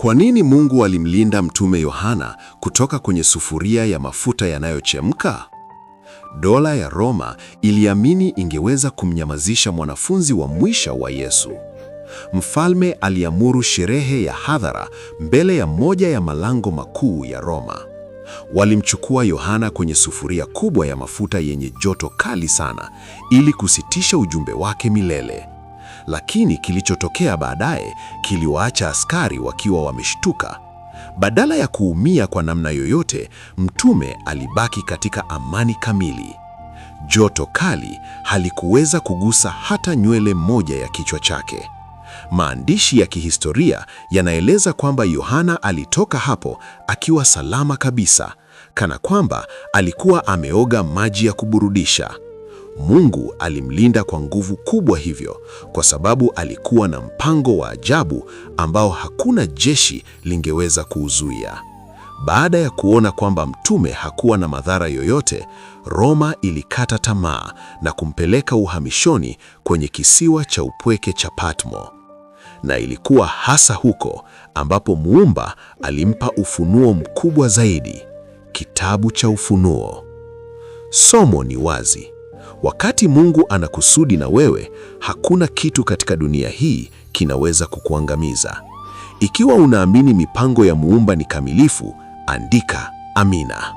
Kwa nini Mungu alimlinda Mtume Yohana kutoka kwenye sufuria ya mafuta yanayochemka? Dola ya Roma iliamini ingeweza kumnyamazisha mwanafunzi wa mwisho wa Yesu. Mfalme aliamuru sherehe ya hadhara mbele ya moja ya malango makuu ya Roma. Walimchukua Yohana kwenye sufuria kubwa ya mafuta yenye joto kali sana ili kusitisha ujumbe wake milele. Lakini kilichotokea baadaye kiliwaacha askari wakiwa wameshtuka. Badala ya kuumia kwa namna yoyote, mtume alibaki katika amani kamili. Joto kali halikuweza kugusa hata nywele moja ya kichwa chake. Maandishi ya kihistoria yanaeleza kwamba Yohana alitoka hapo akiwa salama kabisa, kana kwamba alikuwa ameoga maji ya kuburudisha. Mungu alimlinda kwa nguvu kubwa hivyo kwa sababu alikuwa na mpango wa ajabu ambao hakuna jeshi lingeweza kuuzuia. Baada ya kuona kwamba mtume hakuwa na madhara yoyote, Roma ilikata tamaa na kumpeleka uhamishoni kwenye kisiwa cha upweke cha Patmo. Na ilikuwa hasa huko ambapo Muumba alimpa ufunuo mkubwa zaidi, kitabu cha Ufunuo. Somo ni wazi. Wakati Mungu anakusudi na wewe, hakuna kitu katika dunia hii kinaweza kukuangamiza. Ikiwa unaamini mipango ya Muumba ni kamilifu, andika amina.